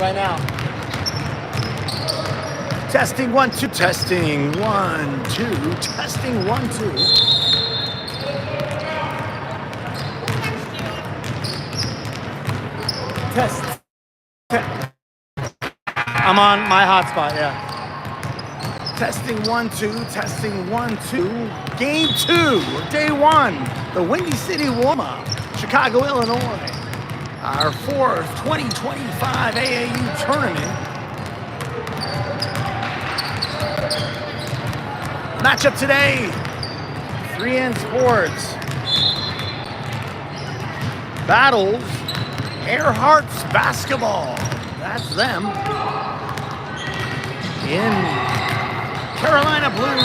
right now. Testing 1 2. Testing 1 2. Testing 1 2. Test. I'm on my hotspot, yeah. Testing 1 2. Testing 1 2. Game 2, day 1. The Windy City warm-up, Chicago, Illinois. Our fourth 2025 AAU tournament. Matchup today, 3N Sports battles Airhearts basketball. That's them. In Carolina blue,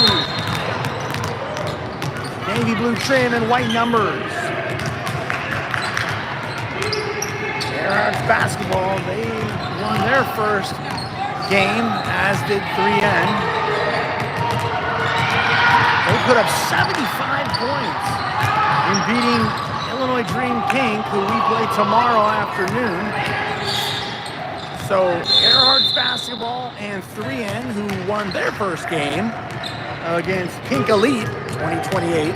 navy blue trim and white numbers. Airhearts basketball, they won their first game, as did 3N. They put up 75 points in beating Illinois Dream Pink, who we play tomorrow afternoon. So Airhearts basketball and 3N, who won their first game against Pink Elite 2028.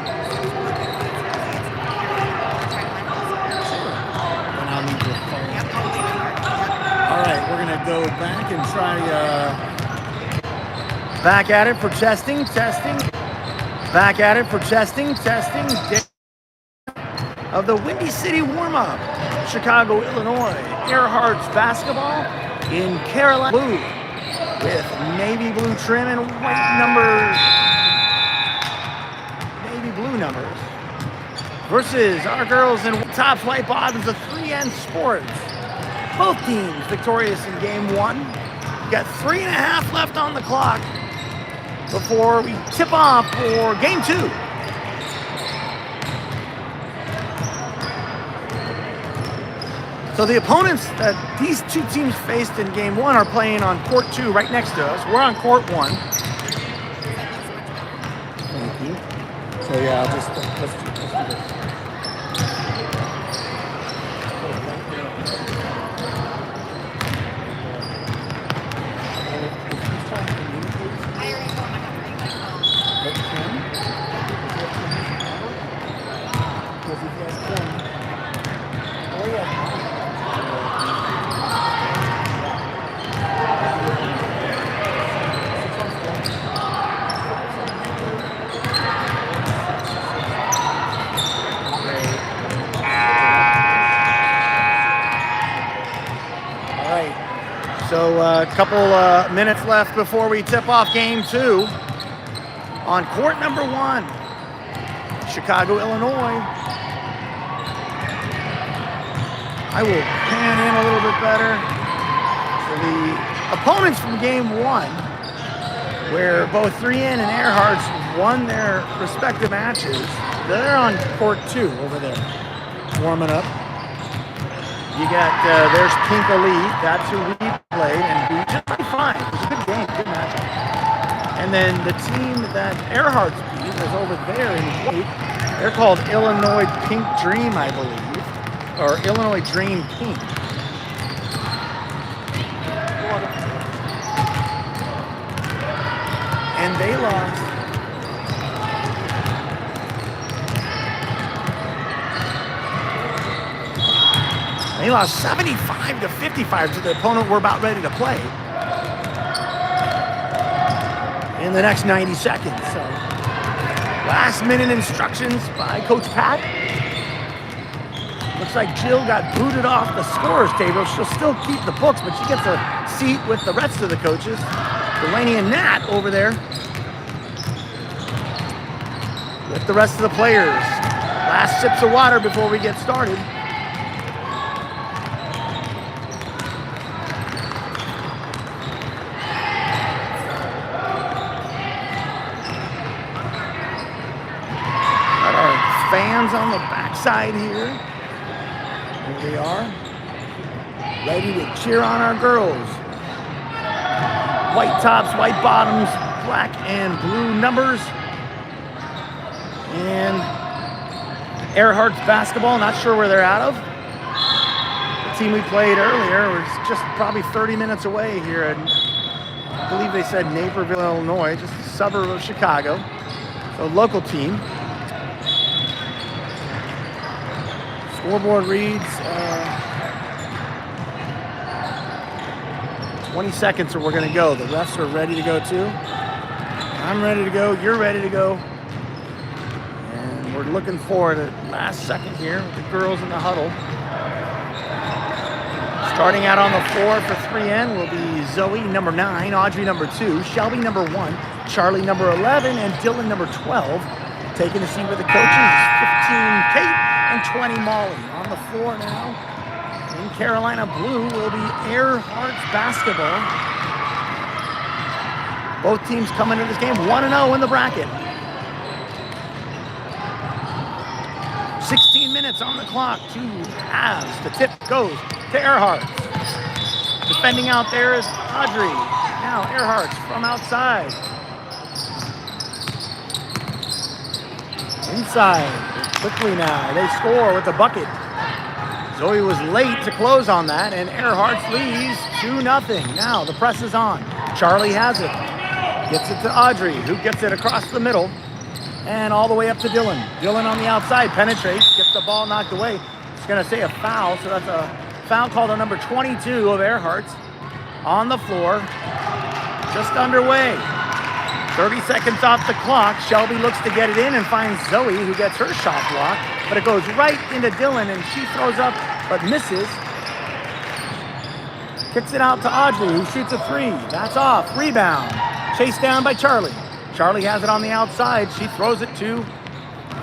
All right, we're gonna go back and try back at it for testing. Back at it for testing. Of the Windy City warm-up, Chicago, Illinois. Airhearts basketball in Carolina blue with navy blue trim and white numbers. Navy blue numbers. Versus our girls in tops, white bottoms of 3N Sports. Both teams victorious in game 1. We got 3.5 left on the clock before we tip off for game 2. So the opponents that these two teams faced in game 1 are playing on court 2 right next to us. We're on court 1. Thank you. So yeah, let's do this. So a couple minutes left before we tip off game 2 on court number 1, Chicago, Illinois. I will pan in a little bit better. So the opponents from game 1, where both 3N and Airhearts won their respective matches, they're on court 2 over there, warming up. You got, there's Pink Elite, that's who we played and beat just fine. It was a good game, good matchup. And then the team that Airhearts beat was over there in white. They're called Illinois Pink Dream, I believe, or Illinois Dream Pink. And they lost. They lost 75-55 to the opponent we're about ready to play in the next 90 seconds. So, last minute instructions by Coach Pat. Looks like Jill got booted off the scorer's table. She'll still keep the books, but she gets a seat with the rest of the coaches. Delaney and Nat over there with the rest of the players. Last sips of water before we get started. Fans on the backside here. Here they are, ready to cheer on our girls. White tops, white bottoms, black and blue numbers. And Airhearts basketball, not sure where they're out of. team we played earlier was just probably 30 minutes away here. And I believe they said Naperville, Illinois, just a suburb of Chicago. So local team. Scoreboard reads 20 seconds or we're going to go. The refs are ready to go too. I'm ready to go. You're ready to go. And we're looking forward to last second here with the girls in the huddle. Starting out on the floor for 3N will be Zoe, number 9, Audrey, number 2, Shelby, number 1, Charlie, number 11, and Dylan, number 12. Taking a seat with the coaches, 15, Kate, and 20, Molly. On the floor now, in Carolina blue, will be Airhearts basketball. Both teams coming into this game 1-0 in the bracket. 16 minutes on the clock, 2 halves. The tip goes to Airhearts. Defending out there is Audrey. Now Airhearts from outside. Inside, quickly now, they score with the bucket. Zoe was late to close on that, and Airhearts leads 2-0. Now the press is on. Charlie has it. Gets it to Audrey, who gets it across the middle. And all the way up to Dylan. Dylan on the outside, penetrates, gets the ball knocked away. It's gonna say a foul, so that's a foul called on number 22 of Airhearts. On the floor, just underway. 30 seconds off the clock. Shelby looks to get it in and finds Zoe, who gets her shot blocked, but it goes right into Dylan and she throws up, but misses. Kicks it out to Audrey, who shoots a 3. That's off, rebound. Chased down by Charlie. Charlie has it on the outside. She throws it to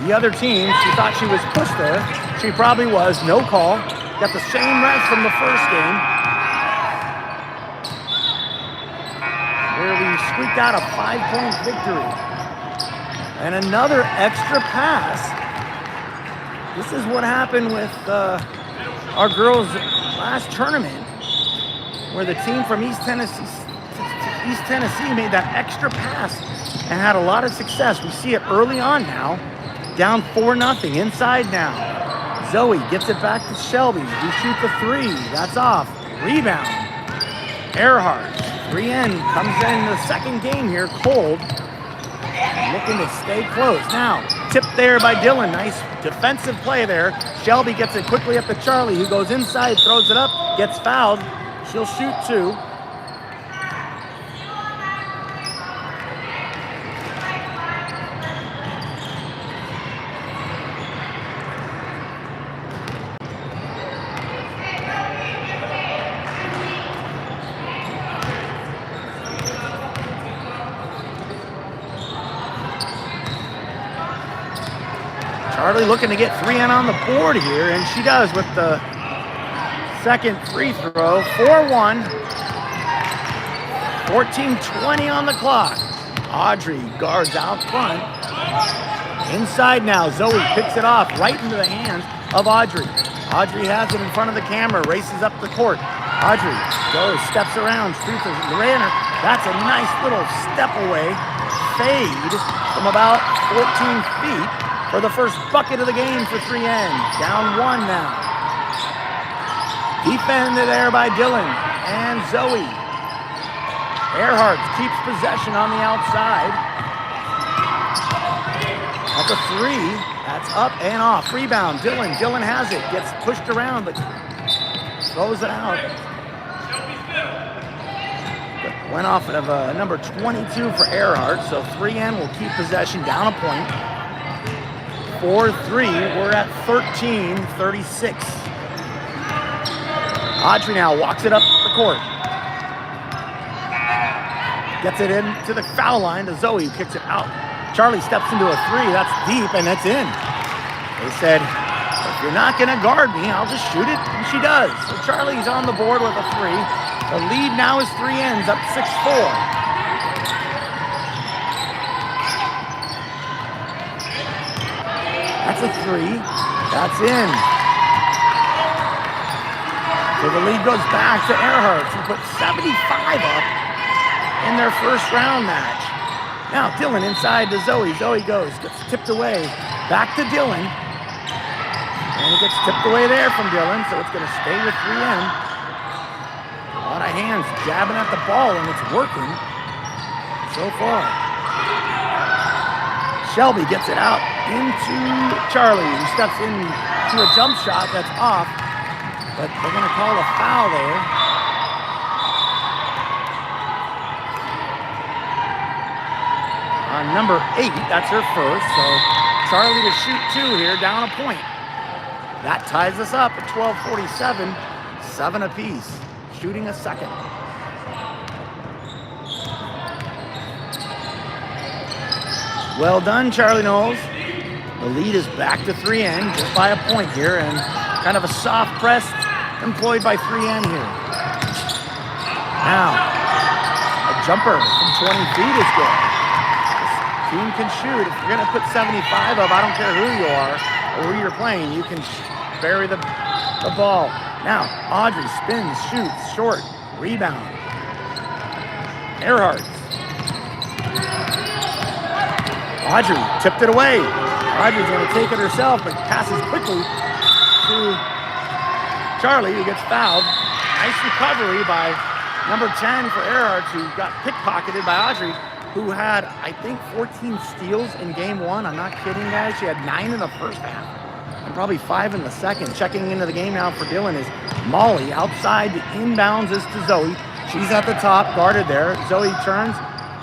the other team. She thought she was pushed there. She probably was. No call. Got the same refs from the first game, where we squeaked out a 5-point victory. And another extra pass. This is what happened with our girls' last tournament, where the team from East Tennessee made that extra pass and had a lot of success. We see it early on now. Down 4-0, inside now. Zoe gets it back to Shelby, who shoots a 3. That's off. Rebound. Airhearts. 3N comes in the second game here, cold. Looking to stay close. Now, tipped there by Dylan. Nice defensive play there. Shelby gets it quickly up to Charlie, who goes inside, throws it up, gets fouled. She'll shoot 2. Charlie looking to get 3N on the board here, and she does with the second free throw. 4-1. 14:20 on the clock. Audrey guards out front. Inside now, Zoe picks it off right into the hands of Audrey. Audrey has it in front of the camera, races up the court. Audrey goes, steps around, shoots a runner. That's a nice little step away fade from about 14 feet. For the first bucket of the game for 3N. Down 1 now. Defended there by Dylan and Zoe. Airhearts keeps possession on the outside. That's a 3. That's up and off. Rebound. Dylan. Dylan has it. Gets pushed around, but throws it out. Went off of number 22 for Airhearts, so 3N will keep possession down a point. 4-3, we're at 13-36. Audrey now walks it up the court. Gets it into the foul line to Zoe, who kicks it out. Charlie steps into a 3, that's deep, and it's in. They said, if you're not gonna guard me, I'll just shoot it, and she does. So Charlie's on the board with a 3. The lead now is 3N's up 6-4. That's a 3. That's in. So the lead goes back to Airhearts, who put 75 up in their first round match. Now Dylan inside to Zoe. Zoe goes, gets tipped away. Back to Dylan. And it gets tipped away there from Dylan, so it's going to stay with 3N. A lot of hands jabbing at the ball, and it's working so far. Shelby gets it out into Charlie, who steps into a jump shot that's off, but they're going to call a foul there. On number 8, that's her first, so Charlie to shoot 2 here, down a point. That ties us up at 12:47, 7 apiece, shooting a second. Well done, Charlie Knowles. The lead is back to 3N, just by a point here, and kind of a soft press employed by 3N here. Now, a jumper from 20 feet is good. This team can shoot. If you're going to put 75 up, I don't care who you are or who you're playing, you can bury the ball. Now, Audrey spins, shoots, short, rebound. Earharts. Audrey tipped it away. Audrey's going to take it herself, but passes quickly to Charlie, who gets fouled. Nice recovery by number 10 for Earharts, who got pickpocketed by Audrey, who had, I think, 14 steals in game 1. I'm not kidding, guys. She had 9 in the first half and probably 5 in the second. Checking into the game now for Dylan is Molly. Outside, the inbounds is to Zoe. She's at the top, guarded there. Zoe turns.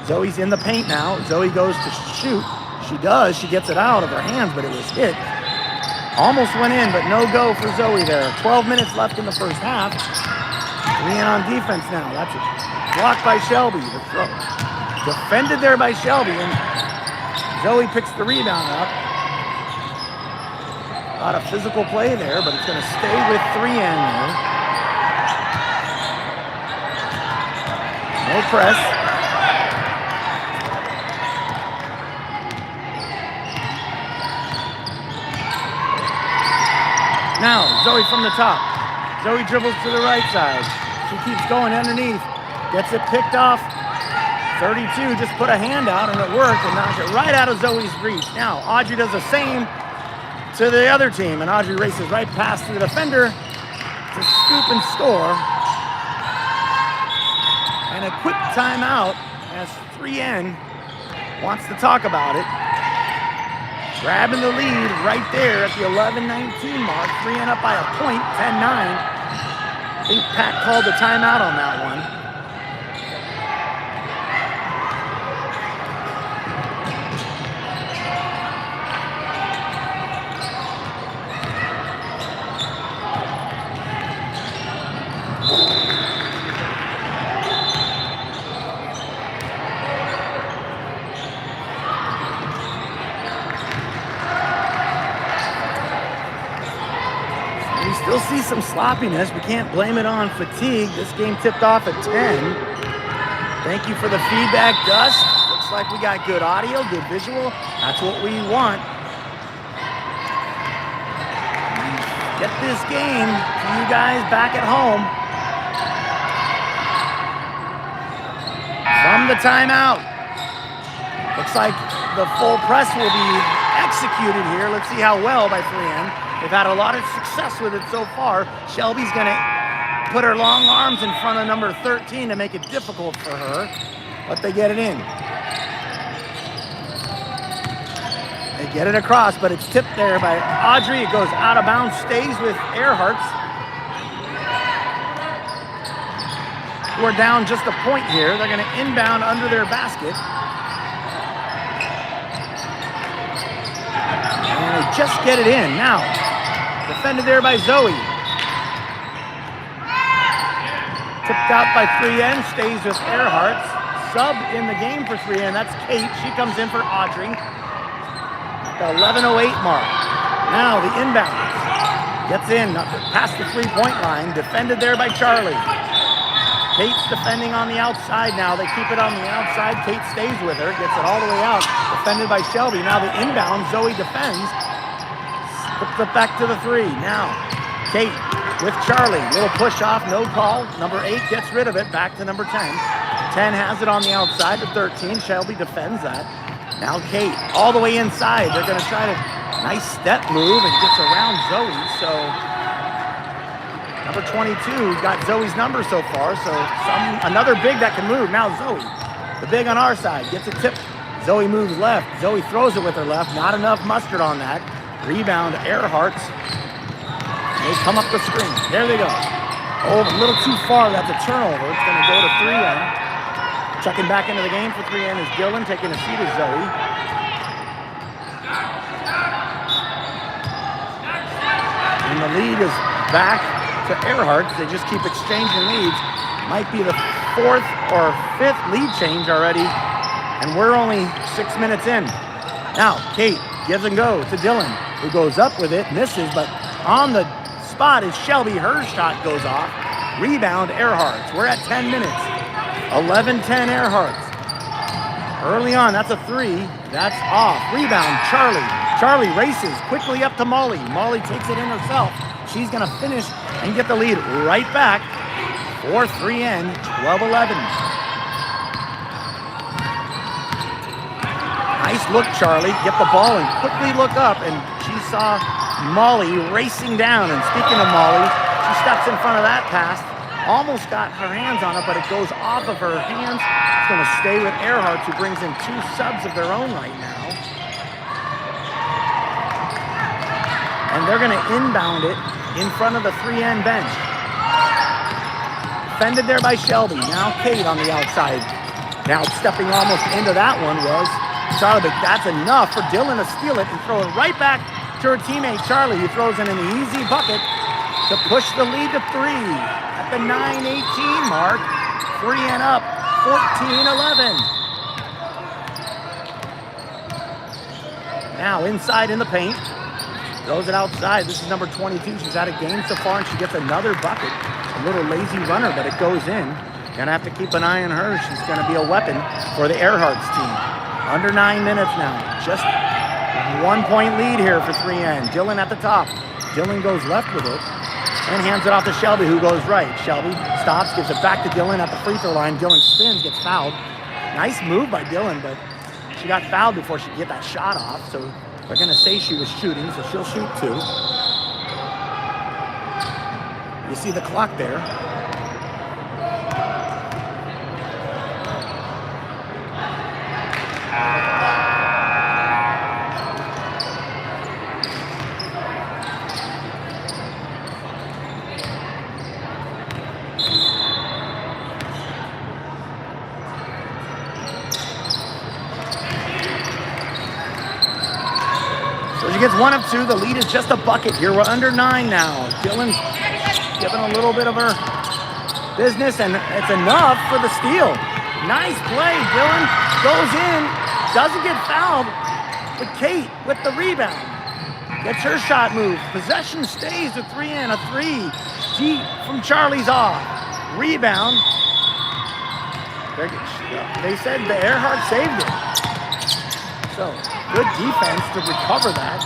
Zoe's in the paint now. Zoe goes to shoot. She does. She gets it out of her hands, but it was hit. Almost went in, but no go for Zoe there. 12 minutes left in the first half. 3N on defense now. That's it. Blocked by Shelby. The throw. Defended there by Shelby, and Zoe picks the rebound up. A lot of physical play there, but it's going to stay with 3N there. No press. Now, Zoe from the top. Zoe dribbles to the right side. She keeps going underneath. Gets it picked off. 32 just put a hand out and it worked and knocked it right out of Zoe's reach. Now, Audrey does the same to the other team, and Audrey races right past the defender to scoop and score. And a quick timeout as 3N wants to talk about it. Grabbing the lead right there at the 11-19 mark. 3N up by a point, 10-9. I think Pat called the timeout on that one. Still see some sloppiness. We can't blame it on fatigue. This game tipped off at 10. Thank you for the feedback, Dust. Looks like we got good audio, good visual. That's what we want. Get this game to you guys back at home. From the timeout. Looks like the full press will be executed here. Let's see how well by 3N. They've had a lot of success with it so far. Shelby's going to put her long arms in front of number 13 to make it difficult for her, but they get it in. They get it across, but it's tipped there by Audrey. It goes out of bounds, stays with Earharts. We're down just a point here. They're going to inbound under their basket. And they just get it in. Now, defended there by Zoe. Tipped out by 3N, stays with Earharts. Sub in the game for 3N, that's Kate. She comes in for Audrey. The 11:08 mark. Now the inbound. Gets in, past the three-point line. Defended there by Charlie. Kate's defending on the outside now. They keep it on the outside. Kate stays with her, gets it all the way out. Defended by Shelby. Now the inbound, Zoe defends. Puts it back to the 3. Now, Kate with Charlie. Little push off, no call. Number 8 gets rid of it, back to number 10. 10 has it on the outside to 13. Shelby defends that. Now Kate, all the way inside. They're going to try to Nice step move and gets around Zoe. So number 22 got Zoe's number so far. So another big that can move. Now Zoe, the big on our side, gets a tip. Zoe moves left. Zoe throws it with her left. Not enough mustard on that. Rebound, Airhearts. They come up the screen. There they go. Oh, a little too far. That's a turnover. It's going to go to 3N. Checking back into the game for 3N is Dylan, taking a seat as Zoe. And the lead is back to Airhearts. They just keep exchanging leads. Might be the 4th or 5th lead change already. And we're only 6 minutes in. Now, Kate gives and goes to Dylan, who goes up with it, misses, but on the spot is Shelby. Her shot goes off. Rebound, Airhearts. We're at 10 minutes. 11-10 Airhearts. Early on, that's a 3. That's off. Rebound, Charlie. Charlie races quickly up to Molly. Molly takes it in herself. She's going to finish and get the lead right back for 3N, 12-11. Nice look, Charlie. Get the ball and quickly look up, and she saw Molly racing down. And speaking of Molly, she steps in front of that pass. Almost got her hands on it, but it goes off of her hands. It's going to stay with Airhearts, who brings in 2 subs of their own right now. And they're going to inbound it in front of the 3N bench. Defended there by Shelby. Now Kate on the outside. Now stepping almost into that one was Charlie, but that's enough for Dylan to steal it and throw it right back to her teammate Charlie, who throws in an easy bucket to push the lead to 3 at the 9:18 mark. 3N up, 14-11. Now inside in the paint. Throws it outside. This is number 22. She's had a game so far, and she gets another bucket. A little lazy runner, but it goes in. Gonna have to keep an eye on her. She's gonna be a weapon for the Airhearts team. Under 9 minutes now. Just 1 point lead here for 3N. Dylan at the top. Dylan goes left with it and hands it off to Shelby, who goes right. Shelby stops, gives it back to Dylan at the free throw line. Dylan spins, gets fouled. Nice move by Dylan, but she got fouled before she could get that shot off. So they're going to say she was shooting, so she'll shoot 2. You see the clock there. She gets 1 of 2. The lead is just a bucket here. We're under 9 now. Dylan's giving a little bit of her business, and it's enough for the steal. Nice play. Dylan goes in, doesn't get fouled, but Kate with the rebound gets her shot move. Possession stays with 3N. A 3 deep from Charlie's off. Rebound. They said the Airhearts saved it. So good defense to recover that.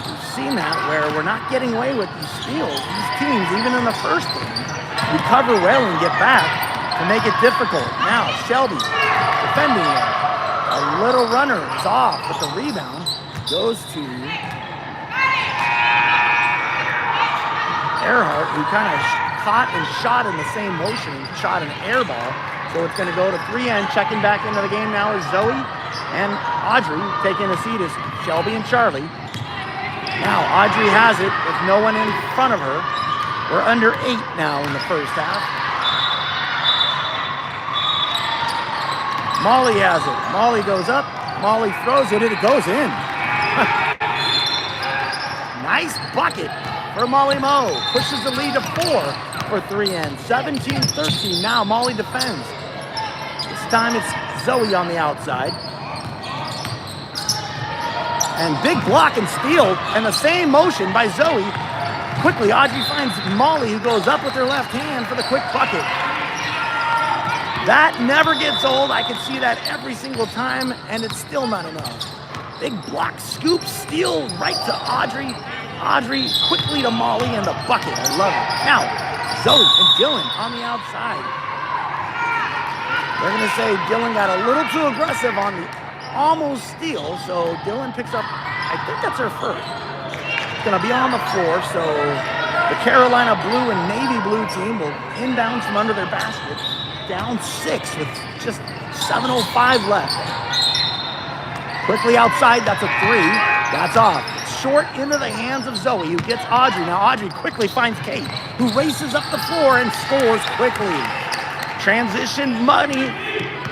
We've seen that where we're not getting away with these steals. These teams, even in the first game, recover well and get back to make it difficult. Now Shelby defending there. A little runner is off, but the rebound goes to Airheart, who kind of caught and shot in the same motion, shot an air ball. So it's going to go to 3N. Checking back into the game now is Zoe and Audrey taking a seat as Shelby and Charlie. Now Audrey has it with no one in front of her. We're under 8 now in the first half. Molly has it. Molly goes up. Molly throws it, and it goes in. Nice bucket for Molly Moe. Pushes the lead to 4 for 3N. 17-13. Now Molly defends. This time it's Zoe on the outside. And big block and steal, and the same motion by Zoe. Quickly, Audrey finds Molly, who goes up with her left hand for the quick bucket. That never gets old. I can see that every single time, and it's still not enough. Big block, scoop, steal right to Audrey. Audrey quickly to Molly, and the bucket. I love it. Now, Zoe and Dylan on the outside. They're going to say Dylan got a little too aggressive on the almost steal, so Dylan picks up I think that's her first. It's going to be on the floor, so the Carolina blue and navy blue team will inbound from under their basket, down 6 with just 7:05 left. Quickly outside, that's a 3. That's off. Short into the hands of Zoe, who gets Audrey. Now Audrey quickly finds Kate, who races up the floor and scores quickly. Transition money,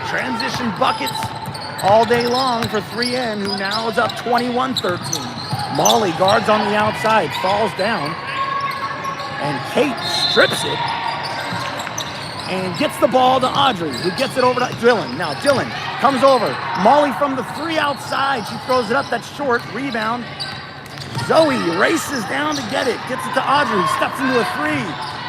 transition buckets all day long for 3N, who now is up 21-13. Molly guards on the outside, falls down, and Kate strips it and gets the ball to Audrey, who gets it over to Dylan. Now Dylan comes over. Molly from the 3 outside. She throws it up. That's short. Rebound. Zoe races down to get it. Gets it to Audrey. Steps into a 3.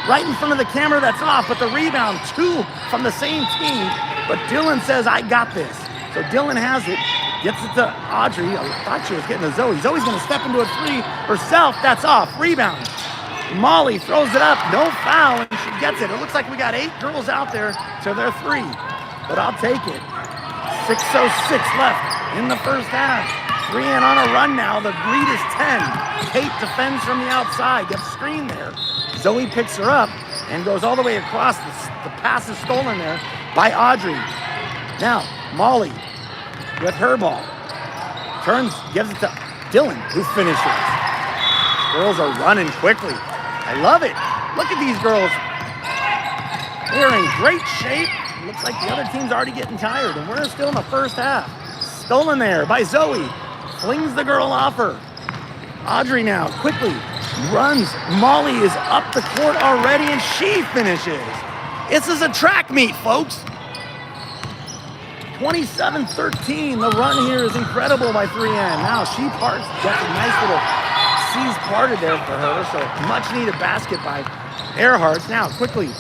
Right in front of the camera. That's off. But the rebound, 2 from the same team. But Dylan says, I got this. So Dylan has it. Gets it to Audrey. I thought she was getting to Zoe. Zoe's going to step into a 3 herself. That's off. Rebound. Molly throws it up. No foul. And she gets it. It looks like we got 8 girls out there to their 3. But I'll take it. 6:06 left in the first half. 3N on a run now. The lead is 10. Kate defends from the outside. Gets screened there. Zoe picks her up and goes all the way across. The pass is stolen there by Audrey. Now, Molly with her ball. Turns, gives it to Dylan, who finishes. Girls are running quickly. I love it. Look at these girls. They're in great shape. Looks like the other team's already getting tired, and we're still in the first half. Stolen there by Zoe. Flings the girl off her. Audrey now quickly runs. Molly is up the court already, and she finishes. This is a track meet, folks. 27-13. The run here is incredible by 3N. Now she parts, gets a nice little C's parted there for her, so much needed basket by Airhearts. Now quickly,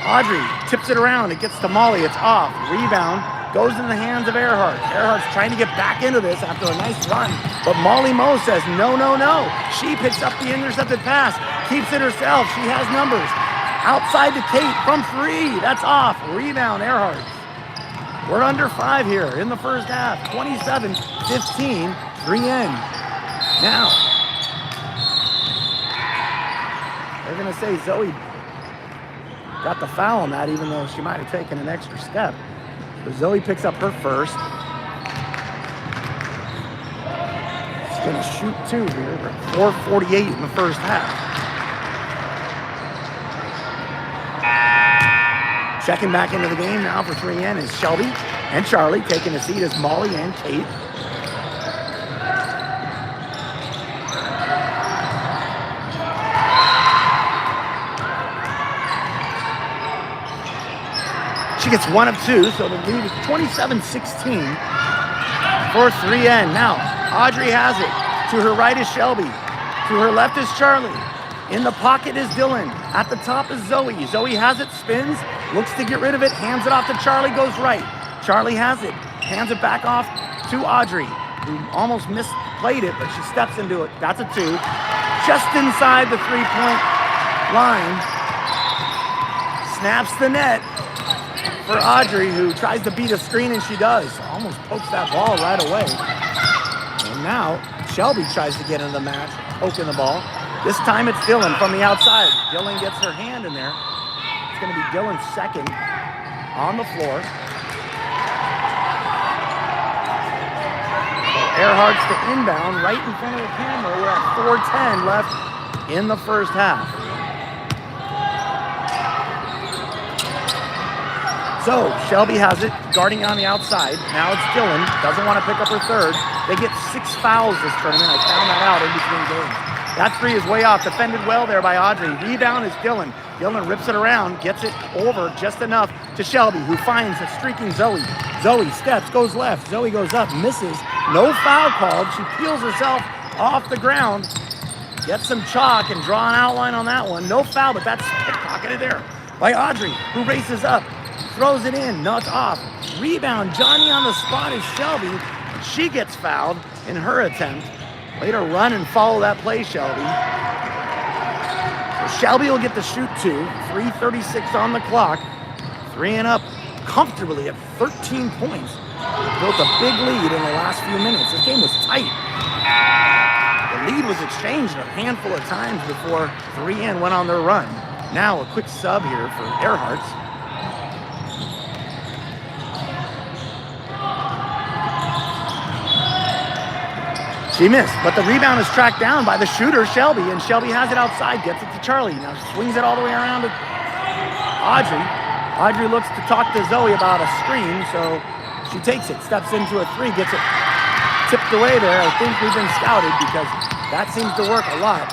Audrey tips it around. It gets to Molly. It's off. Rebound goes in the hands of Airhearts. Airhearts trying to get back into this after a nice run, but Molly Moe says no, no, no. She picks up the intercepted pass, keeps it herself. She has numbers. Outside to Kate from 3. That's off. Rebound, Airhearts. We're under 5 here in the first half. 27-15, 3N. Now, they're going to say Zoe got the foul on that, even though she might have taken an extra step. So Zoe picks up her first. She's going to shoot 2 here. 4:48 in the first half. Checking back into the game now for 3N is Shelby and Charlie. Taking a seat is Molly and Kate. She gets 1 of 2, so the lead is 27-16 for 3N. Now, Audrey has it. To her right is Shelby. To her left is Charlie. In the pocket is Dylan. At the top is Zoe. Zoe has it, spins, looks to get rid of it, hands it off to Charlie, goes right. Charlie has it, hands it back off to Audrey, who almost misplayed it, but she steps into it. That's a 2. Just inside the 3-point line. Snaps the net for Audrey, who tries to beat a screen, and she does. Almost pokes that ball right away. And now Shelby tries to get into the match, poking the ball. This time it's Dylan from the outside. Dylan gets her hand in there. It's going to be Dylan's second on the floor. So Airhearts to inbound right in front of the camera. We're at 4:10 left in the first half. So Shelby has it, guarding on the outside. Now it's Dylan. Doesn't want to pick up her third. They get 6 fouls this tournament. I found that out in between games. That 3 is way off. Defended well there by Audrey. Rebound is Dylan. Dylan rips it around, gets it over just enough to Shelby, who finds a streaking Zoe. Zoe steps, goes left. Zoe goes up, misses. No foul called. She peels herself off the ground. Gets some chalk and draw an outline on that one. No foul, but that's pickpocketed there by Audrey, who races up. Throws it in. No, it's off. Rebound. Johnny on the spot is Shelby. She gets fouled in her attempt. Way to run and follow that play, Shelby. So Shelby will get the shoot 2. 3:36 on the clock. 3 and up comfortably at 13 points. Built a big lead in the last few minutes. This game was tight. The lead was exchanged a handful of times before 3N went on their run. Now a quick sub here for Airhearts. She missed, but the rebound is tracked down by the shooter, Shelby, and Shelby has it outside, gets it to Charlie. Now swings it all the way around to Audrey. Audrey looks to talk to Zoe about a screen, so she takes it, steps into a three, gets it tipped away there. I think we've been scouted because that seems to work a lot.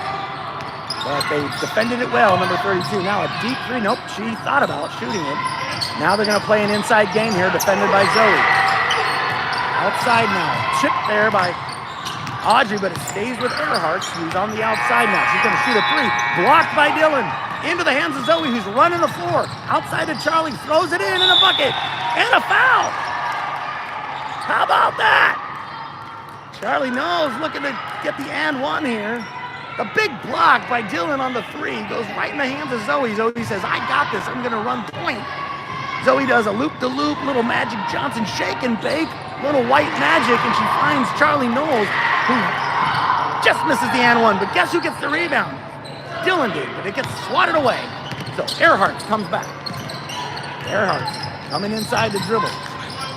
But they defended it well, number 32. Now a deep three, nope, she thought about shooting it. Now they're gonna play an inside game here, defended by Zoe. Outside now, chipped there by Audrey, but it stays with Airhearts, who's on the outside now. She's gonna shoot a three, blocked by Dylan. Into the hands of Zoe, who's running the floor. Outside to Charlie, throws it in a bucket, and a foul. How about that? Charlie knows, looking to get the and one here. The big block by Dylan on the three goes right in the hands of Zoe. Zoe says, I got this, I'm gonna run point. Zoe does a loop-de-loop, little Magic Johnson shake and bake, little white magic, and she finds Charlie Knowles, who just misses the and one, but guess who gets the rebound? Dylan did, but it gets swatted away. So Airhearts comes back. Airhearts coming inside the dribble.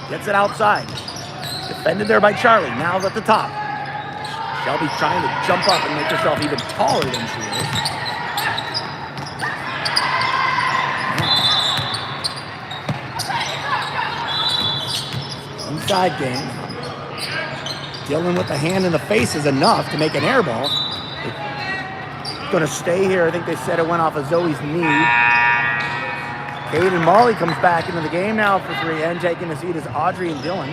Gets it outside. Defended there by Charlie, now at the top. Shelby trying to jump up and make herself even taller than she is. Inside game. Dylan with the hand in the face is enough to make an air ball. Going to stay here. I think they said it went off of Zoe's knee. Kate and Molly comes back into the game now for 3N. Taking the seat is Audrey and Dylan.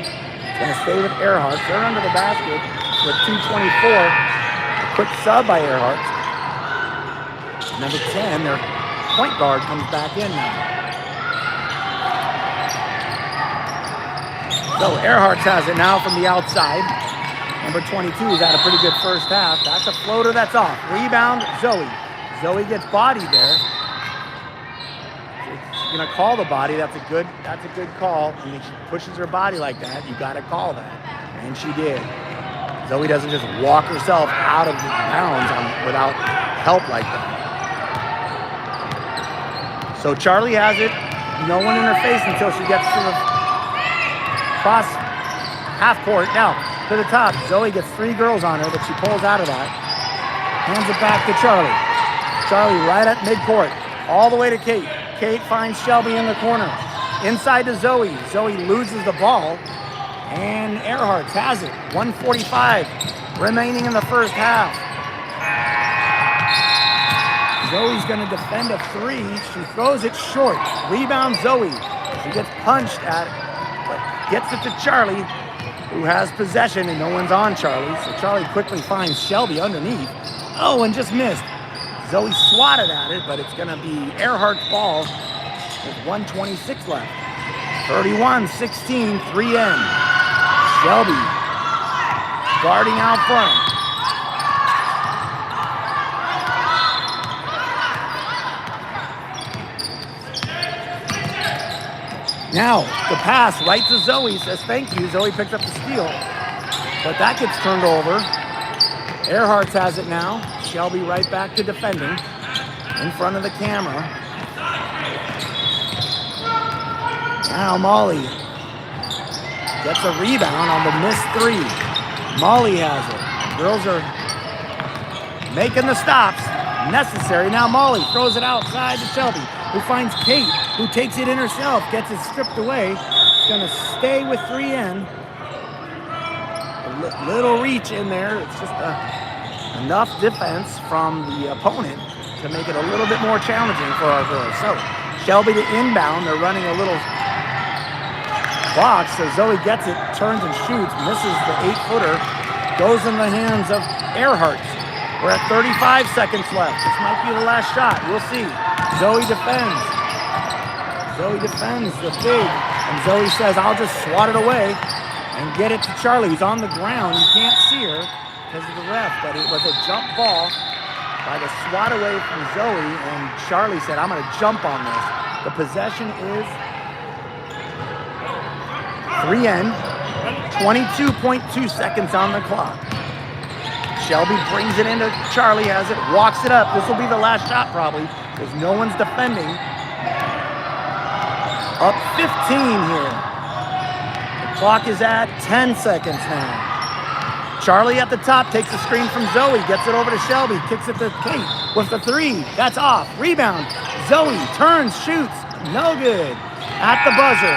Going to stay with Airhearts. They're under the basket with 2:24. A quick sub by Airhearts. Number 10, their point guard, comes back in now. So Airhearts has it now from the outside. Number 22 has had a pretty good first half. That's a floater that's off. Rebound, Zoe. Zoe gets bodied there. She's gonna call the body. That's a good call. I mean, she pushes her body like that. You gotta call that. And she did. Zoe doesn't just walk herself out of bounds without help like that. So Charlie has it. No one in her face until she gets to the cross half court. Now, to the top, Zoe gets three girls on her, but she pulls out of that. Hands it back to Charlie. Charlie right at midcourt, all the way to Kate. Kate finds Shelby in the corner. Inside to Zoe. Zoe loses the ball, and Airhearts has it. 1:45 remaining in the first half. Zoe's gonna defend a three. She throws it short. Rebound Zoe. She gets punched at, but gets it to Charlie, who has possession, and no one's on Charlie. So Charlie quickly finds Shelby underneath. Oh, and just missed. Zoe swatted at it, but it's gonna be Airheart's ball with 1:26 left. 31-16, 3N. Shelby guarding out front. Now, the pass right to Zoe, says thank you. Zoe picks up the steal, but that gets turned over. Airhearts has it now. Shelby right back to defending in front of the camera. Now Molly gets a rebound on the missed three. Molly has it. Girls are making the stops necessary. Now Molly throws it outside to Shelby, who finds Kate, who takes it in herself, gets it stripped away. It's gonna stay with 3N. A little reach in there. It's just enough defense from the opponent to make it a little bit more challenging for our girls. So Shelby to inbound. They're running a little box, so Zoe gets it, turns and shoots, misses the 8-footer, goes in the hands of Airhearts. We're at 35 seconds left. This might be the last shot. We'll see. Zoe defends. Zoe defends the big, and Zoe says, I'll just swat it away and get it to Charlie, who's on the ground. You can't see her because of the ref, but it was a jump ball by the swat away from Zoe, and Charlie said, I'm going to jump on this. The possession is 3N, 22.2 seconds on the clock. Shelby brings it into Charlie, has it, walks it up. This will be the last shot probably, because no one's defending. Up 15 here. The clock is at 10 seconds now. Charlie at the top takes the screen from Zoe, gets it over to Shelby, kicks it to Kate with the 3. That's off. Rebound. Zoe turns, shoots. No good. At the buzzer.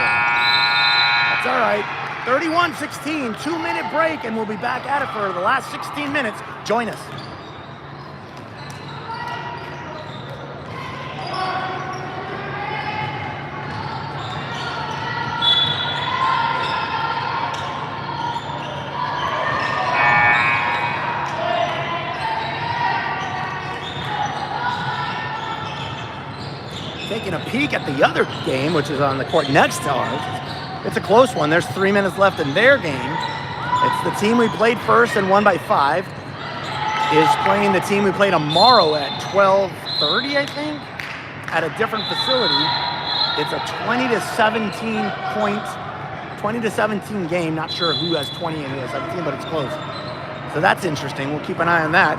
That's all right. 31-16, 2-minute break, and we'll be back at it for the last 16 minutes. Join us. Taking a peek at the other game, which is on the court next to ours. It's a close one. There's 3 minutes left in their game. It's the team we played first and won by 5 is playing the team we play tomorrow at 12:30, I think, at a different facility. It's a 20 to 17 game. Not sure who has 20 and who has 17, but it's close. So that's interesting. We'll keep an eye on that.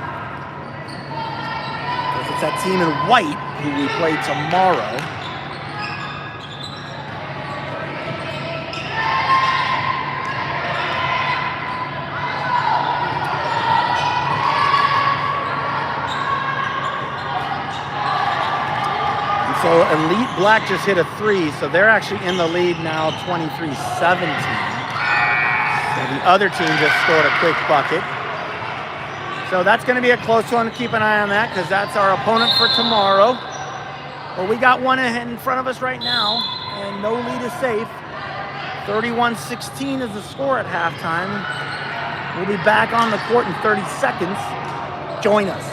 It's that team in white who we play tomorrow. And so Elite Black just hit a 3, so they're actually in the lead now, 23-17. So the other team just scored a quick bucket. So that's going to be a close one. Keep an eye on that because that's our opponent for tomorrow. But we got one ahead in front of us right now, and no lead is safe. 31-16 is the score at halftime. We'll be back on the court in 30 seconds. Join us.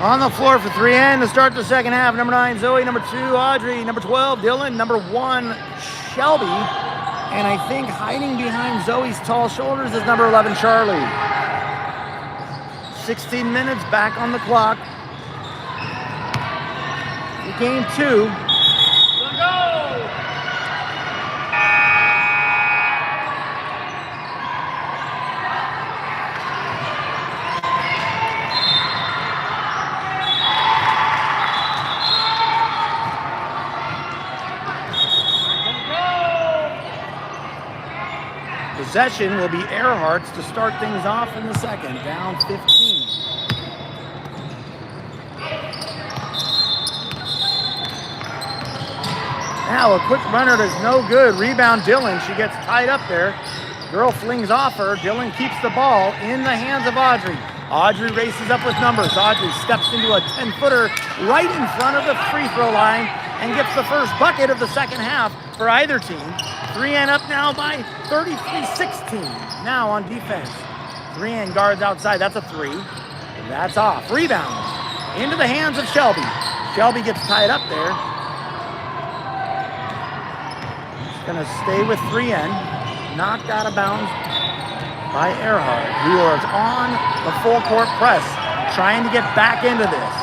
On the floor for 3N to start the second half. Number 9, Zoe. Number 2, Audrey. Number 12, Dylan. Number 1, Shelby. And I think hiding behind Zoe's tall shoulders is number 11, Charlie. 16 minutes back on the clock. Game 2. Possession will be Airhearts to start things off in the second, down 15. Now a quick runner is no good. Rebound Dylan, she gets tied up there. Girl flings off her. Dylan keeps the ball in the hands of Audrey. Audrey races up with numbers. Audrey steps into a 10-footer right in front of the free throw line and gets the first bucket of the second half for either team. 3N up now by 33-16. Now on defense. 3N guards outside. That's a 3. That's off. Rebound into the hands of Shelby. Shelby gets tied up there. She's going to stay with 3N. Knocked out of bounds by Earhart, who is on the full court press, trying to get back into this.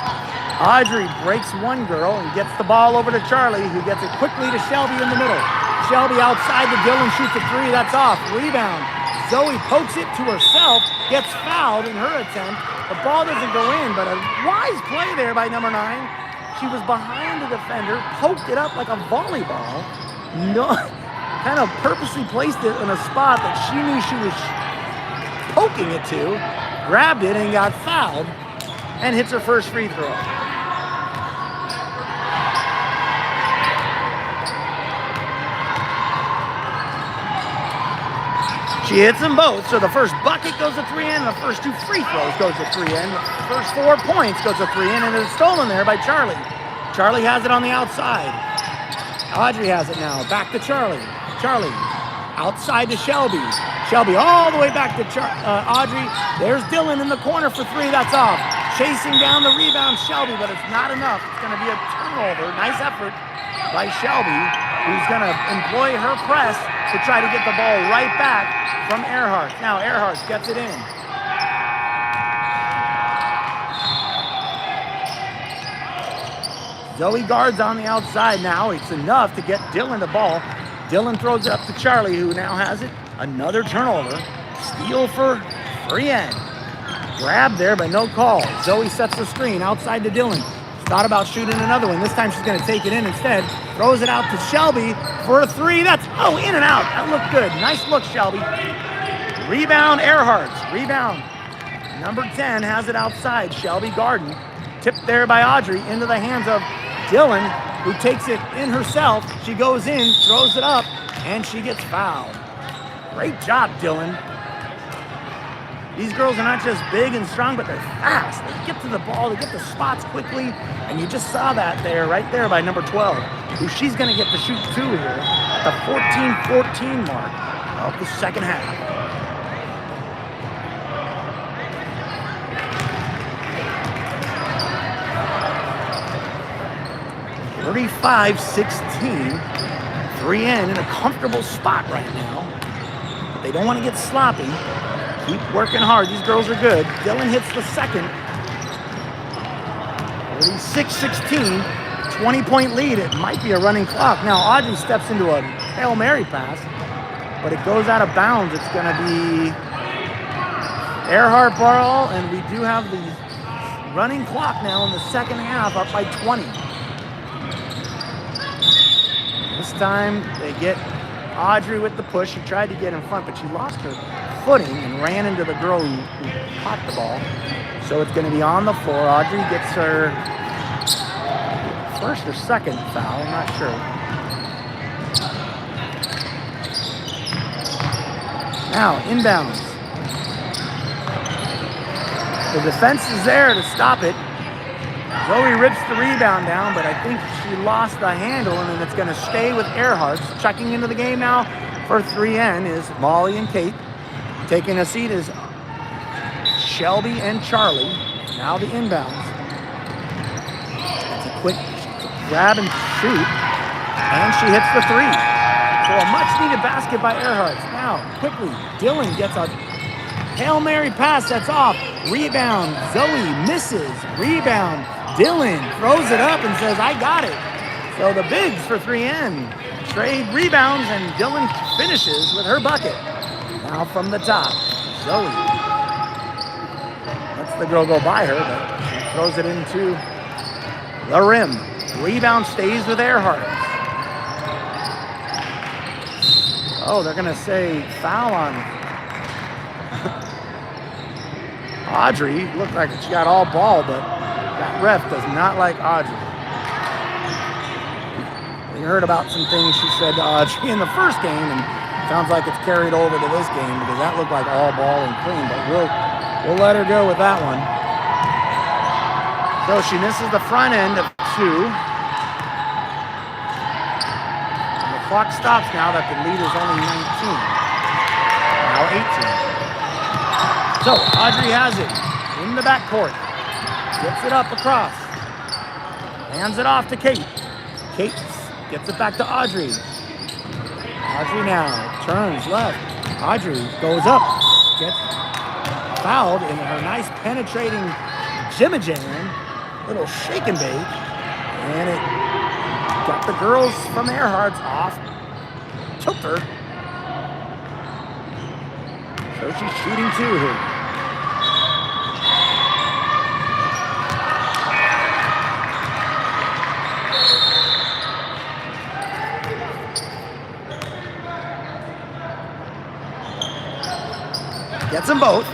Audrey breaks one girl and gets the ball over to Charlie, who gets it quickly to Shelby in the middle. Shelby outside the Dylan shoots a 3, that's off. Rebound. Zoe pokes it to herself, gets fouled in her attempt. The ball doesn't go in, but a wise play there by number 9. She was behind the defender, poked it up like a volleyball. No, kind of purposely placed it in a spot that she knew she was poking it to, grabbed it and got fouled, and hits her first free throw. She hits them both, so the first bucket goes to 3N, and the first 2 free throws goes to 3N. The first 4 points goes to 3N, and it's stolen there by Charlie. Charlie has it on the outside. Audrey has it now. Back to Charlie. Charlie, outside to Shelby. Shelby all the way back to Audrey. There's Dylan in the corner for 3. That's off. Chasing down the rebound, Shelby, but it's not enough. It's going to be a turnover. Nice effort by Shelby, who's going to employ her press to try to get the ball right back from Airhearts. Now Airhearts gets it in. Zoe guards on the outside now. It's enough to get Dylan the ball. Dylan throws it up to Charlie, who now has it. Another turnover. Steal for 3N. Grab there, but no call. Zoe sets the screen outside to Dylan. Thought about shooting another one. This time she's going to take it in instead. Throws it out to Shelby for a 3. That's, in and out. That looked good. Nice look, Shelby. Rebound, Airhearts. Rebound. Number 10 has it outside. Shelby Garden. Tipped there by Audrey into the hands of Dylan, who takes it in herself. She goes in, throws it up, and she gets fouled. Great job, Dylan. These girls are not just big and strong, but they're fast. They get to the ball, they get the spots quickly, and you just saw that there, right there by number 12, who she's going to get to shoot 2 here at the 14-14 mark of the second half. 35-16. 3N in a comfortable spot right now. But they don't want to get sloppy. Keep working hard. These girls are good. Dylan hits the second. 36-16. 20-point lead. It might be a running clock. Now Audrey steps into a Hail Mary pass, but it goes out of bounds. It's going to be Airheart ball, and we do have the running clock now in the second half, up by 20. This time they get Audrey with the push. She tried to get in front, but she lost her footing and ran into the girl who caught the ball. So it's going to be on the floor. Audrey gets her first or second foul, I'm not sure. Now, inbounds. The defense is there to stop it. Zoe rips the rebound down, but I think she lost the handle, and then it's going to stay with Airhearts. Checking into the game now for 3N is Molly and Kate. Taking a seat is Shelby and Charlie. Now the inbounds. It's a quick grab and shoot, and she hits the 3. So a much-needed basket by Airhearts. Now, quickly, Dylan gets a Hail Mary pass that's off. Rebound, Zoe misses. Rebound, Dylan throws it up and says, I got it. So the bigs for 3N trade rebounds, and Dylan finishes with her bucket. Now from the top, Zoe lets the girl go by her, but she throws it into the rim. Rebound stays with Airheart. Oh, they're going to say foul on Audrey. Looked like she got all ball, but that ref does not like Audrey. We heard about some things she said to Audrey in the first game, and it sounds like it's carried over to this game because that looked like all ball and clean, but we'll let her go with that one. So she misses the front end of 2. Clock stops now that the lead is only 19. Now 18. So Audrey has it in the backcourt. Gets it up across. Hands it off to Kate. Kate gets it back to Audrey. Audrey now turns left. Audrey goes up. Gets fouled in her nice penetrating jimmy-jam. Little shake and bake. And it got the girls from Airhearts off kilter. So she's shooting 2 here. Gets them both.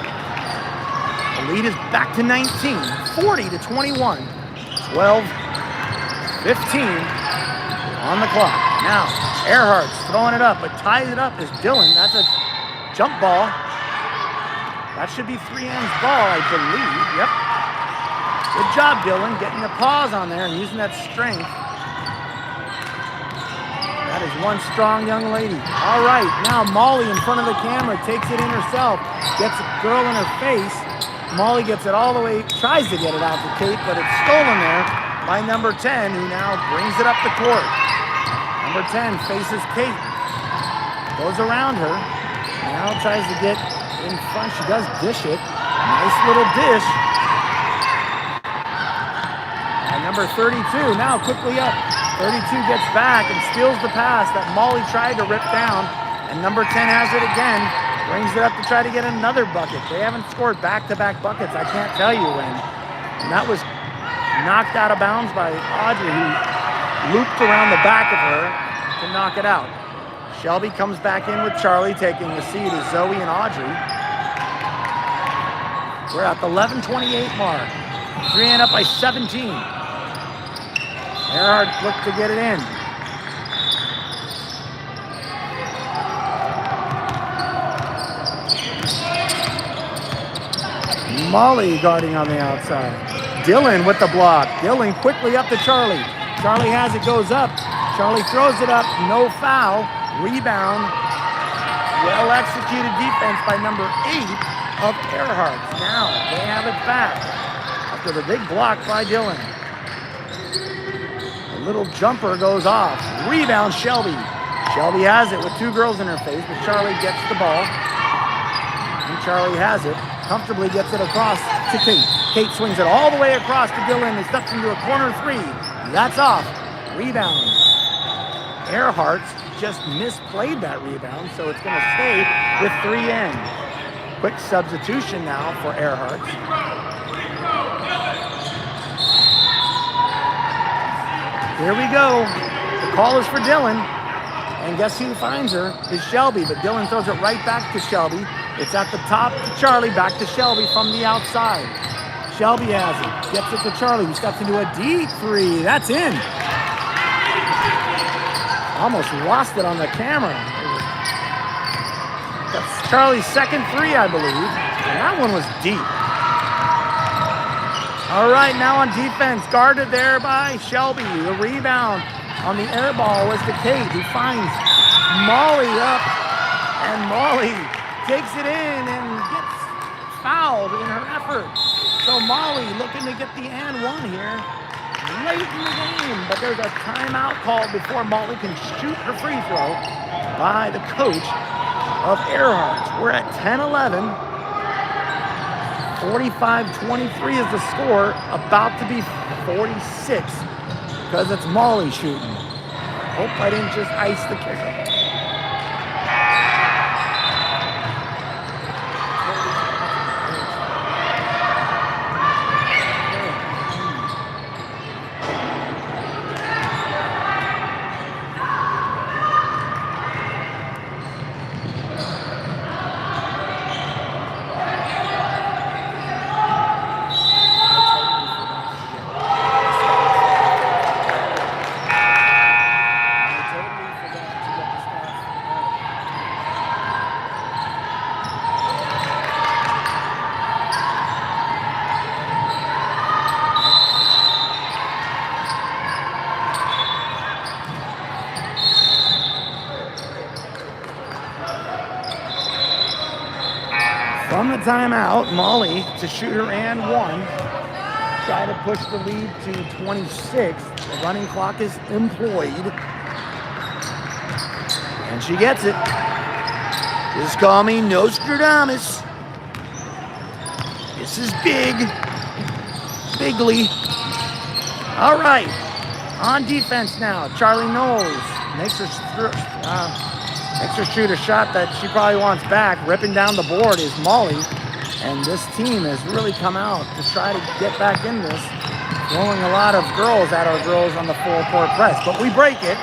The lead is back to 19, 40-21, 12-15. On the clock. Now, Airhearts throwing it up, but ties it up is Dylan. That's a jump ball. That should be 3N's ball, I believe. Yep. Good job, Dylan, getting the pause on there and using that strength. That is one strong young lady. All right, now Molly in front of the camera takes it in herself, gets a girl in her face. Molly gets it all the way, tries to get it out to Kate, but it's stolen there by number 10, who now brings it up the court. Number 10 faces Kate, goes around her, now tries to get in front. She does dish it. Nice little dish. And number 32 now quickly up. 32 gets back and steals the pass that Molly tried to rip down. And number 10 has it again. Brings it up to try to get another bucket. They haven't scored back-to-back buckets. I can't tell you when. And that was knocked out of bounds by Audrey, who looped around the back of her to knock it out. Shelby comes back in with Charlie, taking the seat as Zoe and Audrey. We're at the 11:28 mark. 3N up by 17. Airhearts look to get it in. Molly guarding on the outside. Dylan with the block. Dylan quickly up to Charlie. Charlie has it, goes up. Charlie throws it up, no foul. Rebound. Well executed defense by number 8 of Airhearts. Now they have it back after the big block by Dylan. A little jumper goes off. Rebound Shelby. Shelby has it with 2 girls in her face, but Charlie gets the ball. And Charlie has it. Comfortably gets it across to Kate. Kate swings it all the way across to Dylan and steps into a corner 3. That's off. Rebound. Airhearts just misplayed that rebound, so it's going to stay with 3N. Quick substitution now for Airhearts. Here we go. The call is for Dylan. And guess who finds her is Shelby, but Dylan throws it right back to Shelby. It's at the top to Charlie, back to Shelby from the outside. Shelby has it, gets it to Charlie, who steps into a deep 3. That's in. Almost lost it on the camera. That's Charlie's second 3, I believe. And that one was deep. All right, now on defense, guarded there by Shelby. The rebound on the air ball was to Kate, who finds Molly up. And Molly takes it in and gets fouled in her effort. So Molly looking to get the and 1 here late in the game, but there's a timeout called before Molly can shoot her free throw by the coach of Airhearts. We're at 10-11. 45-23 is the score, about to be 46 because it's Molly shooting. Hope I didn't just ice the kicker. From the timeout, Molly to shoot her and 1. Try to push the lead to 26. The running clock is employed. And she gets it. Just call me Nostradamus. This is big. Bigly. All right. On defense now, Charlie Knowles makes her shoot a shot that she probably wants back. Ripping down the board is Molly. And this team has really come out to try to get back in this. Throwing a lot of girls at our girls on the full court press. But we break it.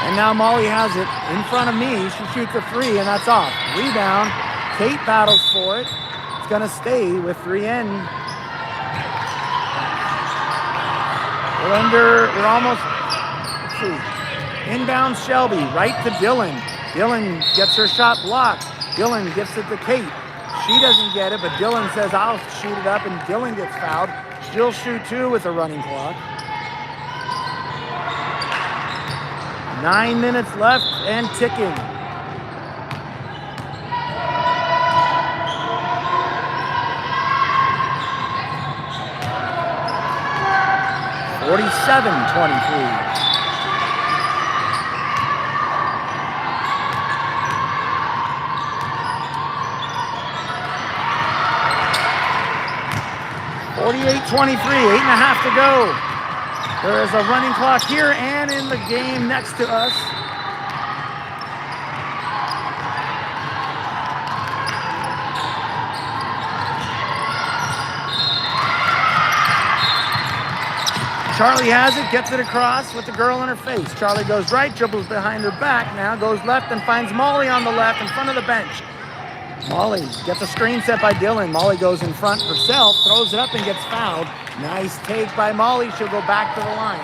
And now Molly has it in front of me. She shoots a 3 and that's off. Rebound. Kate battles for it. It's going to stay with 3N. We're almost, let's see. Inbound Shelby, right to Dylan. Dylan gets her shot blocked. Dylan gets it to Kate. She doesn't get it, but Dylan says, I'll shoot it up, and Dylan gets fouled. She'll shoot 2 with a running clock. 9 minutes left and ticking. (47-23). (48-23), 8.5 to go. There is a running clock here and in the game next to us. Charlie has it, gets it across with the girl in her face. Charlie goes right, dribbles behind her back, now goes left and finds Molly on the left in front of the bench. Molly gets a screen set by Dylan. Molly goes in front herself, throws it up and gets fouled. Nice take by Molly. She'll go back to the line.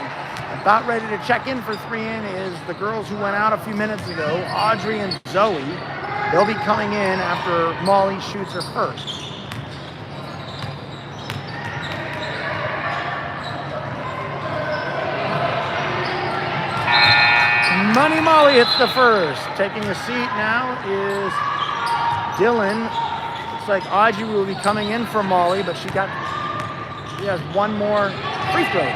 About ready to check in for 3 in is the girls who went out a few minutes ago, Audrey and Zoe. They'll be coming in after Molly shoots her first. Money Molly hits the first. Taking a seat now is Dylan. Looks like Audrey will be coming in for Molly, but she has one more free throw.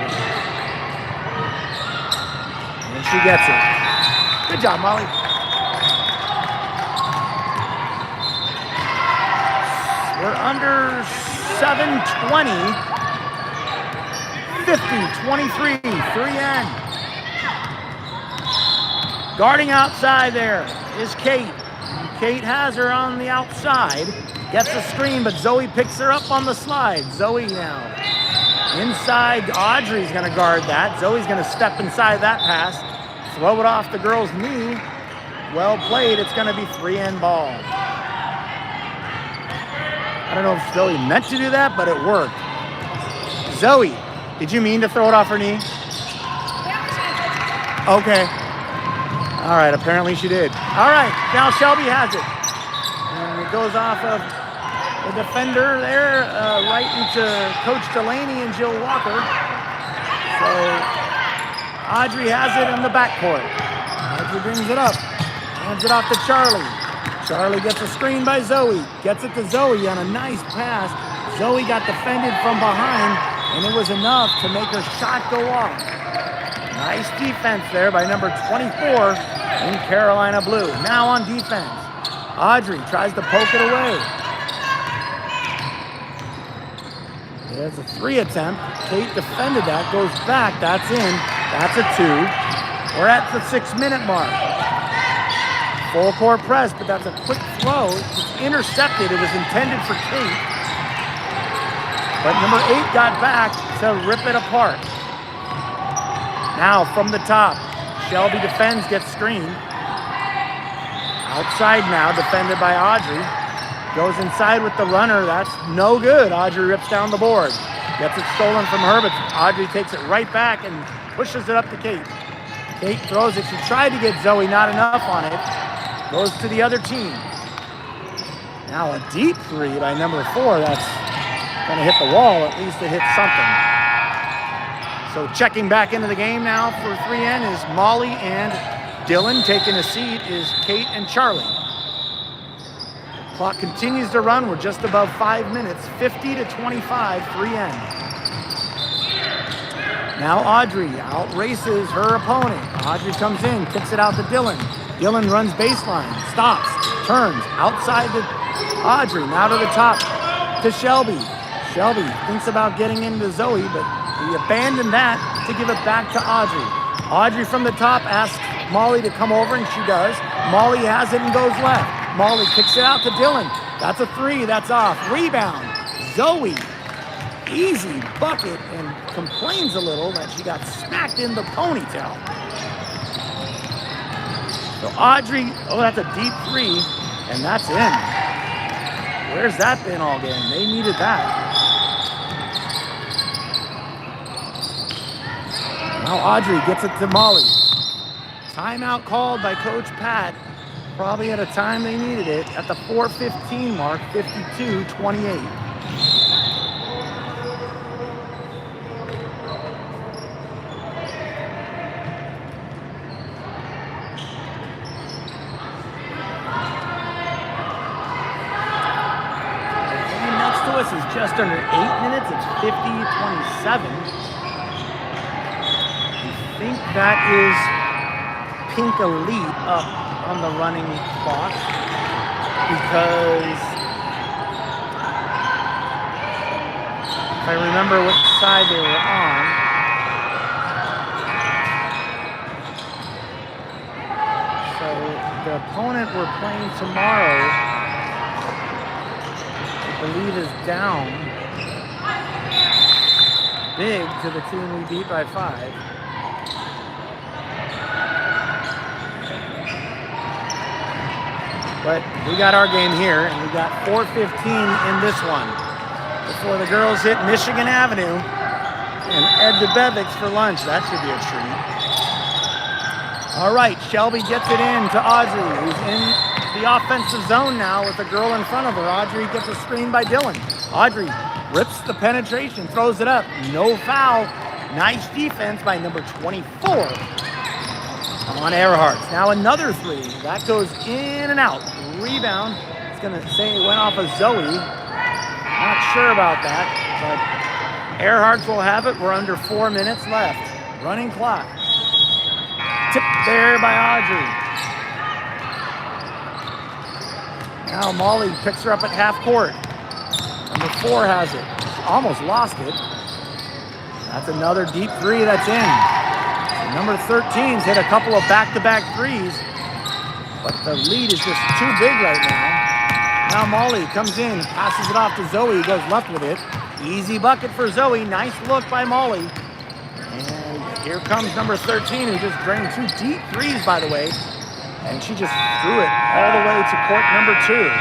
And she gets it. Good job, Molly. We're under 7:20. 50-23, 3N. Guarding outside there is Kate. Kate has her on the outside. Gets the screen, but Zoe picks her up on the slide. Zoe now. Inside, Audrey's going to guard that. Zoe's going to step inside that pass. Throw it off the girl's knee. Well played. It's going to be 3N ball. I don't know if Zoe meant to do that, but it worked. Zoe, did you mean to throw it off her knee? Okay. All right, apparently she did. All right, now Shelby has it. And it goes off of the defender there, right into Coach Delaney and Jill Walker. So Audrey has it in the backcourt. Audrey brings it up, hands it off to Charlie. Charlie gets a screen by Zoe, gets it to Zoe on a nice pass. Zoe got defended from behind, and it was enough to make her shot go off. Nice defense there by number 24 in Carolina Blue. Now on defense, Audrey tries to poke it away. There's a 3 attempt. Kate defended that, goes back, that's in. That's a 2. We're at the 6-minute mark. Full court press, but that's a quick throw. It's intercepted. It was intended for Kate. But number 8 got back to rip it apart. Now from the top, Shelby defends, gets screened. Outside now, defended by Audrey. Goes inside with the runner, that's no good. Audrey rips down the board. Gets it stolen from her, but Audrey takes it right back and pushes it up to Kate. Kate throws it, she tried to get Zoe, not enough on it. Goes to the other team. Now a deep 3 by number 4, that's gonna hit the wall, at least it hits something. So checking back into the game now for 3N is Molly and Dylan. Taking a seat is Kate and Charlie. Clock continues to run. We're just above 5 minutes. 50-25, 3N. Now Audrey outraces her opponent. Audrey comes in, kicks it out to Dylan. Dylan runs baseline, stops, turns outside to Audrey. Now to the top to Shelby. Shelby thinks about getting into Zoe, but he abandoned that to give it back to Audrey. Audrey from the top asks Molly to come over, and she does. Molly has it and goes left. Molly kicks it out to Dylan. That's a 3, that's off. Rebound, Zoe. Easy bucket, and complains a little that she got smacked in the ponytail. So Audrey, oh, that's a deep 3, and that's in. Where's that been all game? They needed that. Now Audrey gets it to Molly. Timeout called by Coach Pat probably at a time they needed it at the 4:15 mark, 52-28. Is just under 8 minutes. It's 50-27. I think that is Pink Elite up on the running clock because if I remember which side they were on, so the opponent we're playing tomorrow, I believe, is down big to the team we beat by 5. But we got our game here, and we got 4:15 in this one before the girls hit Michigan Avenue and Ed DeBevick's for lunch. That should be a treat. All right, Shelby gets it in to Audrey, who's in the offensive zone now with the girl in front of her. Audrey gets a screen by Dylan. Audrey rips the penetration, throws it up. No foul. Nice defense by number 24 on Airhearts. Now another 3. That goes in and out. Rebound. It's going to say it went off of Zoe. Not sure about that, but Airhearts will have it. We're under 4 minutes left. Running clock. Tipped there by Audrey. Now Molly picks her up at half court. Number 4 has it. Almost lost it. That's another deep 3 that's in. So number 13's hit a couple of back-to-back 3s, but the lead is just too big right now. Now Molly comes in, passes it off to Zoe, goes left with it. Easy bucket for Zoe. Nice look by Molly. And here comes number 13, who just drained 2 deep 3s, by the way. And she just threw it all the way to court number 2.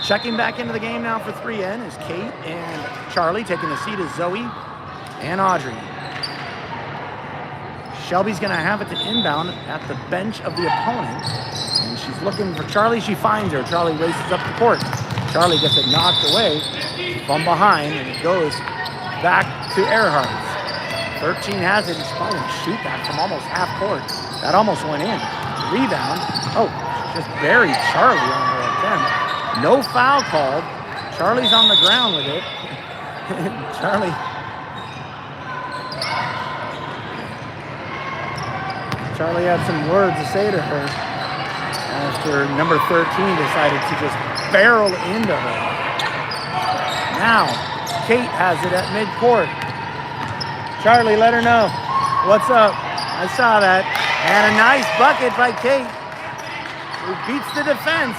Checking back into the game now for 3N is Kate and Charlie. Taking a seat is Zoe and Audrey. Shelby's going to have it to inbound at the bench of the opponent. And she's looking for Charlie. She finds her. Charlie races up the court. Charlie gets it knocked away from behind, and it goes back to Airhearts. 13 has it. He's probably going to shoot that from almost half court. That almost went in. Rebound. Oh, just buried Charlie on her attempt. No foul called. Charlie's on the ground with it. Charlie had some words to say to her after number 13 decided to just barrel into her. Now, Kate has it at midcourt. Charlie, let her know. What's up? I saw that. And a nice bucket by Kate, who beats the defense.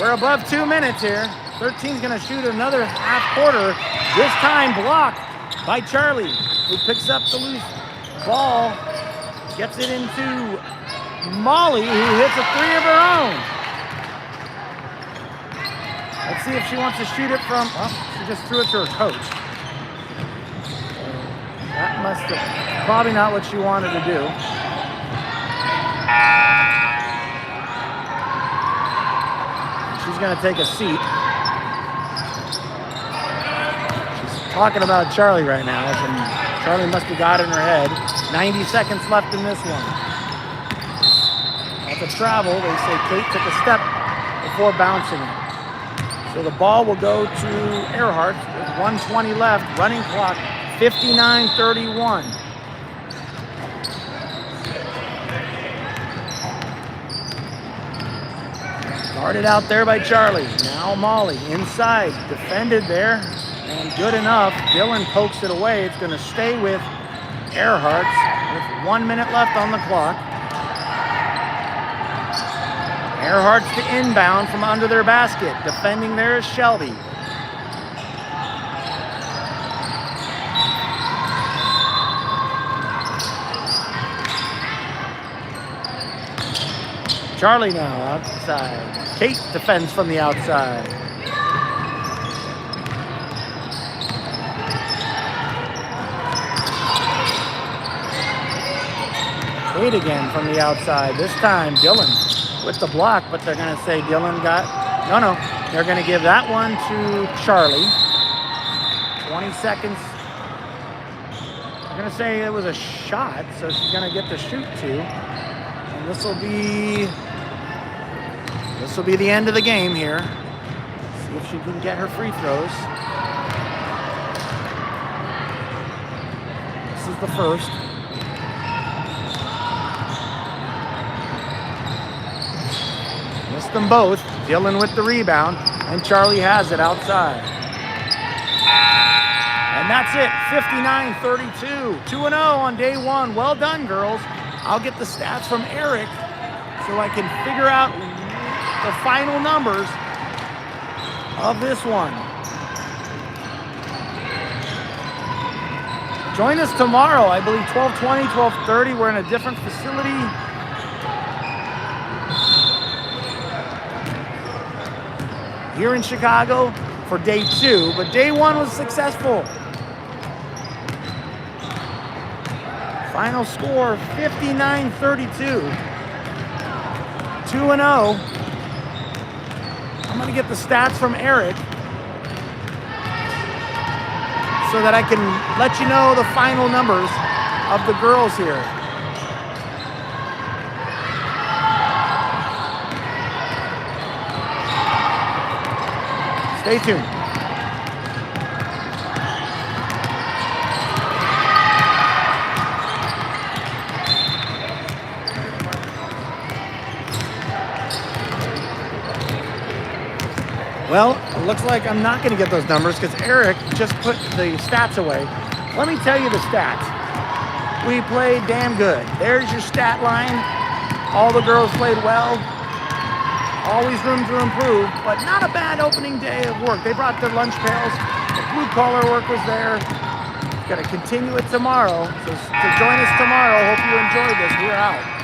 We're above 2 minutes here. 13's going to shoot another half quarter. This time blocked by Charlie, who picks up the loose ball, gets it into Molly, who hits a 3 of her own. Let's see if she wants to shoot it from, oh, she just threw it to her coach. That must have, probably not what she wanted to do. She's going to take a seat. She's talking about Charlie right now, and Charlie must have got in her head. 90 seconds left in this one. At the travel, they say Kate took a step before bouncing it. So the ball will go to Airhearts with 1:20 left, running clock, 59-31. Started out there by Charlie. Now Molly inside, defended there, and good enough. Dylan pokes it away. It's going to stay with Airhearts with 1 minute left on the clock. Airhearts to inbound from under their basket. Defending there is Shelby. Charlie now outside. Kate defends from the outside. Kate again from the outside. This time Dylan with the block, but they're going to say Dylan got... No. They're going to give that one to Charlie. 20 seconds. They're going to say it was a shot, so she's going to get to shoot two. And this will be the end of the game here. See if she can get her free throws. This is the first. Missed them both. Dylan with the rebound, and Charlie has it outside. And that's it, 59-32. 2-0 on day one. Well done, girls. I'll get the stats from Eric so I can figure out the final numbers of this one. Join us tomorrow, I believe 12:20, 12:30. We're in a different facility. Here in Chicago for day two, but day one was successful. Final score, 59-32. 2-0. I'm gonna get the stats from Eric so that I can let you know the final numbers of the girls here. Stay tuned. Well, it looks like I'm not going to get those numbers because Eric just put the stats away. Let me tell you the stats. We played damn good. There's your stat line. All the girls played well. Always room to improve, but not a bad opening day of work. They brought their lunch pails. The blue collar work was there. Got to continue it tomorrow. So join us tomorrow. Hope you enjoyed this. We're out.